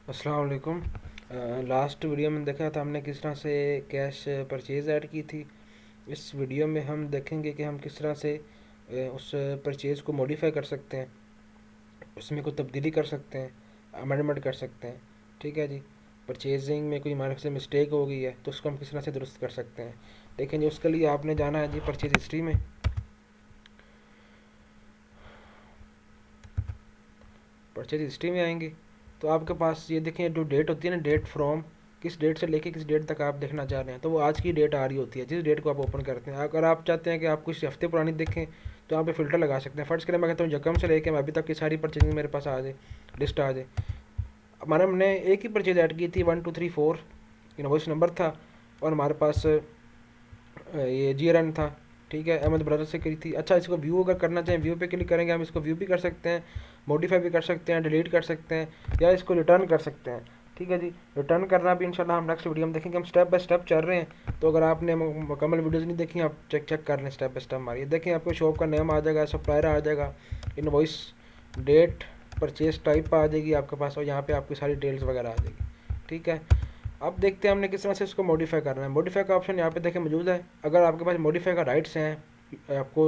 अस्सलाम वालेकुम। Last video में देखा था हमने किस तरह से कैश परचेज़ ऐड की थी। इस वीडियो में हम देखेंगे कि हम किस तरह से उस परचेज़ को मॉडिफाई कर सकते हैं, उसमें कोई तब्दीली कर सकते हैं, अमेंडमेंट कर सकते हैं। ठीक है जी। परचेजिंग में कोई हमारे से मिस्टेक हो गई है तो उसको हम किस तरह से दुरुस्त कर सकते हैं। लेकिन जी उसके लिए आपने जाना है जी परचेज हिस्ट्री में। परचेज हिस्ट्री में आएंगे तो आपके पास ये देखें, जो डेट होती है ना, डेट फ्रॉम, किस डेट से लेके किस डेट तक आप देखना चाह रहे हैं, तो वो आज की डेट आ रही होती है जिस डेट को आप ओपन करते हैं। अगर आप चाहते हैं कि आप कुछ हफ्ते पुरानी देखें तो यहाँ पे फ़िल्टर लगा सकते हैं। फर्स्ट करें, मैं कहता हूँ यकम से लेके मैं अभी तक की सारी परचेजिंग मेरे पास आ जाए, लिस्ट आ जाए। हमारे हमने एक ही परचेज ऐड की थी, 1234 इनवॉइस नंबर था, और हमारे पास ये जीरन था। ठीक है, अहमद ब्रदर से करी थी। अच्छा, इसको व्यू अगर करना चाहें, व्यू पे क्लिक करेंगे, हम इसको व्यू भी कर सकते हैं, मॉडिफाई भी कर सकते हैं, डिलीट कर सकते हैं, या इसको रिटर्न कर सकते हैं। ठीक है जी। रिटर्न करना भी इंशाल्लाह हम नेक्स्ट वीडियो में देखेंगे। हम स्टेप बाय स्टेप चल रहे हैं, तो अगर आपने मुकम्मल वीडियोज़ नहीं देखी, आप चेक चेक कर लें स्टेप बाय स्टेप हमारी। देखें, आपको शॉप का नेम आ जाएगा, सप्लायर आ जाएगा, इनवॉइस, डेट, परचेज टाइप आ जाएगी आपके पास, और यहाँ पे आपकी सारी डिटेल्स वगैरह आ जाएगी। ठीक है। अब देखते हैं हमने किस तरह से इसको मॉडिफाई करना है। मॉडिफाई का ऑप्शन यहाँ पे देखें मौजूद है। अगर आपके पास मॉडिफाई का राइट्स हैं, आपको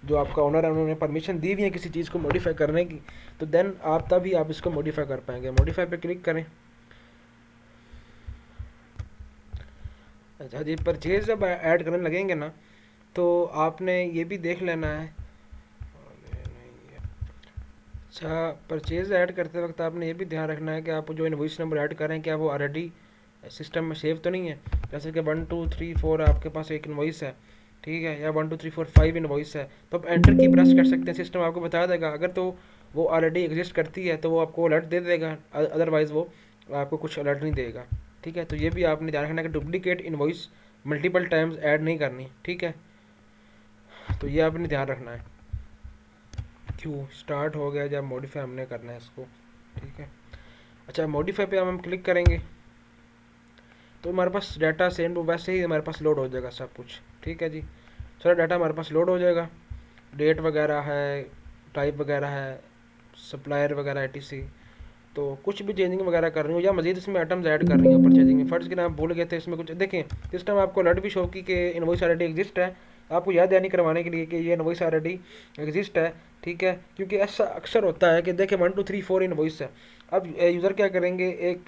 जो आपका ओनर है उन्होंने परमिशन दी हुई है किसी चीज़ को मॉडिफाई करने की, तो देन आप तभी आप इसको मॉडिफाई कर पाएंगे। मॉडिफाई पे क्लिक करें। अच्छा जी, परचेज जब ऐड करने लगेंगे ना, तो आपने ये भी देख लेना है। अच्छा, परचेज ऐड करते वक्त आपने ये भी ध्यान रखना है कि आप जो इनवॉइस नंबर ऐड करें क्या वो ऑलरेडी सिस्टम में सेव तो नहीं है। जैसे कि 1234 आपके पास एक इनवॉइस है, ठीक है, या 1234 5 इनवॉइस है, तो आप एंटर की प्रेस कर सकते हैं, सिस्टम आपको बता देगा। अगर तो वो ऑलरेडी एग्जिस्ट करती है तो वो आपको अलर्ट दे देगा, अदरवाइज़ वो आपको कुछ अलर्ट नहीं देगा। ठीक है, तो ये भी आपने ध्यान रखना है कि duplicate invoice multiple times add नहीं करनी। ठीक है, तो ये आपने ध्यान रखना है। क्यों स्टार्ट हो गया, जब मॉडिफाई हमने करना है इसको। ठीक है। अच्छा, मॉडिफाई पे हम क्लिक करेंगे तो हमारे पास डाटा सेम वैसे ही हमारे पास लोड हो जाएगा सब कुछ। ठीक है जी। सारा डाटा हमारे पास लोड हो जाएगा, डेट वगैरह है, टाइप वगैरह है, सप्लायर वगैरह etc। तो कुछ भी चेंजिंग वगैरह कर रही हो या मजीद इसमें आइटम्स ऐड कर रही हो परचेजिंग में, फर्ज के आप भूल गए थे इसमें कुछ, देखें इस टाइम आपको अलर्ट भी शो की कि इनवॉइस ऑलरेडी एग्जिस्ट है, आपको याद दहानी करवाने के लिए कि ये इनवॉइस ऑलरेडी एग्जिस्ट है। ठीक है, क्योंकि ऐसा अक्सर होता है कि देखें 1234 इनवॉइस है। अब यूज़र क्या करेंगे, एक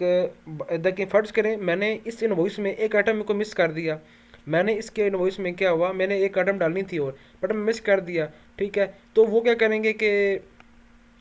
देखिए फ़र्ज़ करें मैंने इस इनवॉइस में एक आइटम को मिस कर दिया, मैंने इसके इनवॉइस में क्या हुआ, मैंने एक आइटम डालनी थी और बट मैं मिस कर दिया। ठीक है, तो वो क्या करेंगे कि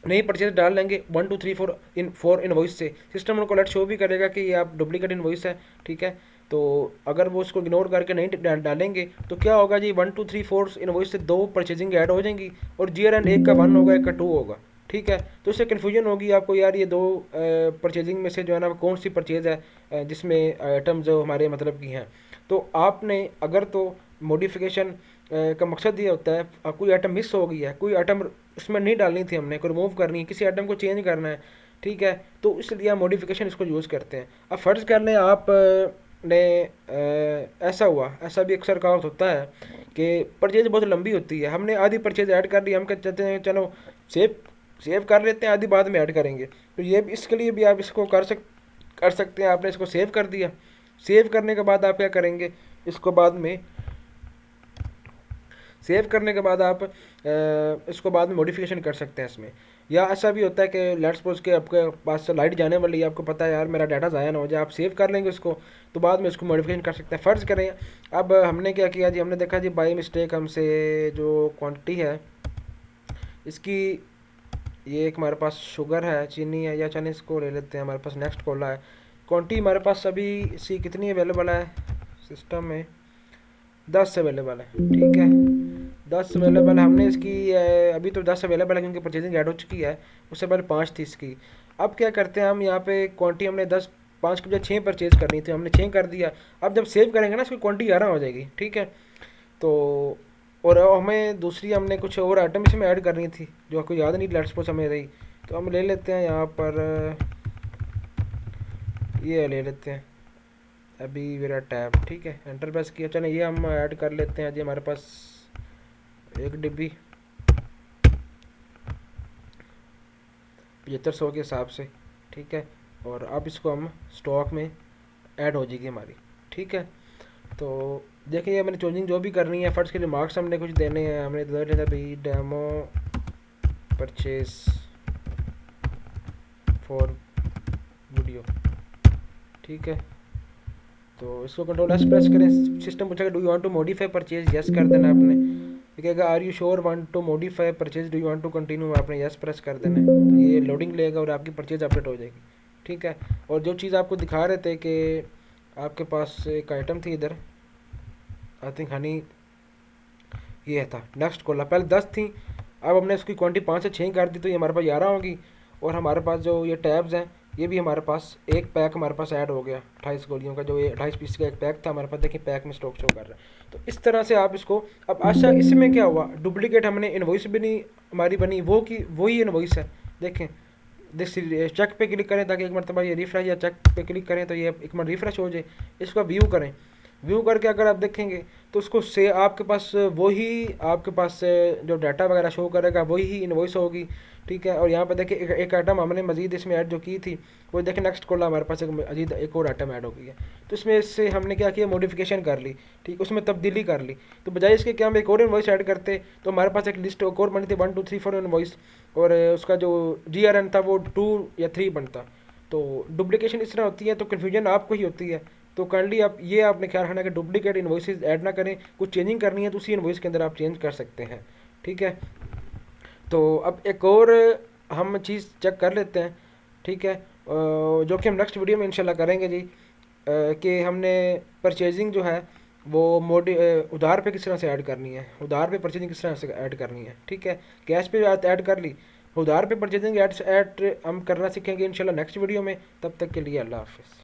नई परचेज डाल लेंगे 1234 इनवॉइस से, सिस्टम उनको अलर्ट शो भी करेगा कि ये आप डुप्लीकेट इनवॉइस है। ठीक है, तो अगर वो उसको इग्नोर करके नहीं डालेंगे तो क्या होगा जी, 1234 इनवॉइस से दो परचेजिंग ऐड हो जाएंगी, और जी एंड एक का 1 होगा, एक का 2 होगा। ठीक है, तो इससे कन्फ्यूजन होगी आपको, यार ये दो परचेजिंग में से जो है ना कौन सी परचेज है जिसमें आइटम जो हमारे मतलब की हैं। तो आपने अगर तो मॉडिफिकेशन का मकसद ये होता है, कोई आइटम मिस हो गई है, कोई आइटम उसमें नहीं डालनी थी हमने, को रिमूव करनी है, किसी आइटम को चेंज करना है। ठीक है, तो इसलिए हम मॉडिफिकेशन इसको यूज़ करते हैं। अब फ़र्ज़ कर लें आप ने ऐसा हुआ, ऐसा भी अक्सर कहावत होता है कि परचेज बहुत लंबी होती है, हमने आधी परचेज ऐड कर ली, हम कहते हैं चलो सेव सेव कर लेते हैं, आधी बाद में ऐड करेंगे। तो ये इसके लिए भी आप इसको कर सकते हैं। आपने इसको सेव कर दिया, सेव करने के बाद आप क्या करेंगे, इसको बाद में सेव करने के बाद आप इसको बाद में मॉडिफिकेशन कर सकते हैं इसमें। या ऐसा भी होता है कि लेट्स सपोज के आपके पास से लाइट जाने वाली है, आपको पता है यार मेरा डाटा ज़ाया ना हो जाए, आप सेव कर लेंगे उसको, तो बाद में इसको मॉडिफिकेशन कर सकते हैं। फ़र्ज़ करें अब हमने क्या किया जी, हमने देखा जी बाई मिस्टेक हमसे जो क्वांटिटी है इसकी, ये एक हमारे पास शुगर है, चीनी है, या चने इसको ले लेते हैं, हमारे पास नेक्स्ट खोला है। क्वांटिटी हमारे पास अभी सी कितनी अवेलेबल है सिस्टम में, 10 अवेलेबल है। ठीक है, 10 अवेलेबल है, हमने इसकी अभी तो 10 अवेलेबल है क्योंकि परचेजिंग ऐड हो चुकी है, उससे पहले 5 थी इसकी। अब क्या करते हैं हम यहाँ पे क्वांटिटी हमने 10, 5 की बजाय 6 परचेज करनी थी, हमने 6 कर दिया। अब जब सेव करेंगे ना इसकी क्वांटिटी 11 हो जाएगी। ठीक है, तो और हमें दूसरी हमने कुछ और आइटम इसमें ऐड करनी थी जो आपको याद नहीं, लेट्स सपोज हमें रही, तो हम ले लेते हैं यहाँ पर ये ले लेते हैं अभी मेरा टैब। ठीक है, एंटर प्रेस किया, चलो ये हम ऐड कर लेते हैं जी, हमारे पास एक डिब्बी 7500 के हिसाब से। ठीक है, और अब इसको हम स्टॉक में ऐड हो जाएगी हमारी। ठीक है, तो देखिए ये मैंने चेंजिंग जो भी करनी है, फर्स्ट के रिमार्क्स हमने कुछ देने हैं, हमने दे देना भाई डेमो परचेज फॉर वीडियो। ठीक है, तो इसको कंट्रोल एस प्रेस करें, सिस्टम पूछेगा do you want to modify purchase, yes कर देना आपने। ये कहेगा are you sure want to modify purchase, do you want to continue, आपने यस प्रेस कर देना है। तो ये लोडिंग लेगा और आपकी परचेज अपडेट हो जाएगी। ठीक है, और जो चीज़ आपको दिखा रहे थे कि आपके पास एक आइटम थी इधर, आई थिंक हनी, ये था नेक्स्ट कॉल, पहले 10 थी, अब हमने इसकी क्वांटिटी 5 से 6 कर दी, तो ये हमारे पास 11 होगी। और हमारे पास जो ये टैब्स हैं, ये भी हमारे पास एक पैक हमारे पास ऐड हो गया 28 गोलियों का, जो ये 28 पीस का एक पैक था हमारे पास, देखिए पैक में स्टॉक शो कर रहा है। तो इस तरह से आप इसको, अब अच्छा इसमें क्या हुआ, डुप्लीकेट हमने इनवॉइस भी नहीं हमारी बनी, वो की वही इनवॉइस है। देखें दिस चेक पे क्लिक करें ताकि एक मरतबा ये रिफ्रेश, या चेक पे क्लिक करें तो ये एक बार रिफ्रेश हो जाए। इसको व्यू करें, व्यू करके अगर आप देखेंगे तो उसको से आपके पास वही, आपके पास जो डाटा वगैरह शो करेगा वही ही इनवॉइस होगी। ठीक है, और यहाँ पे देखिए एक आइटम हमने मजीद इसमें ऐड जो की थी, वो देखिए नेक्स्ट कॉल हमारे पास एक मजीद एक और आइटम ऐड हो गई है। तो इसमें इससे हमने क्या किया, मॉडिफिकेशन कर ली, ठीक, उसमें तब्दीली कर ली। तो बजाय इसके क्या हम एक और इनवॉइस ऐड करते, तो हमारे पास एक लिस्ट एक और बनी थी 1 2 3 4 इनवॉइस, और उसका जो GRN था वो 2 या 3 बनता। तो डुप्लीकेशन इस तरह होती है, तो कन्फ्यूजन आपको ही होती है। तो काइंडली आप ये आपने ख्याल रखना कि डुप्लीकेट इन्वॉइसेस ऐड ना करें, कुछ चेंजिंग करनी है तो उसी इन्वॉइस के अंदर आप चेंज कर सकते हैं। ठीक है, तो अब एक और हम चीज़ चेक कर लेते हैं। ठीक है, जो कि हम नेक्स्ट वीडियो में इंशाल्लाह करेंगे जी, कि हमने परचेजिंग जो है वो उधार पे किस तरह से ऐड करनी है, उधार पे परचेजिंग किस तरह से ऐड करनी है। ठीक है, कैश पे ऐड कर ली, उधार पे परचेजिंग ऐड हम करना सीखेंगे इंशाल्लाह नेक्स्ट वीडियो में। तब तक के लिए अल्लाह हाफिज़।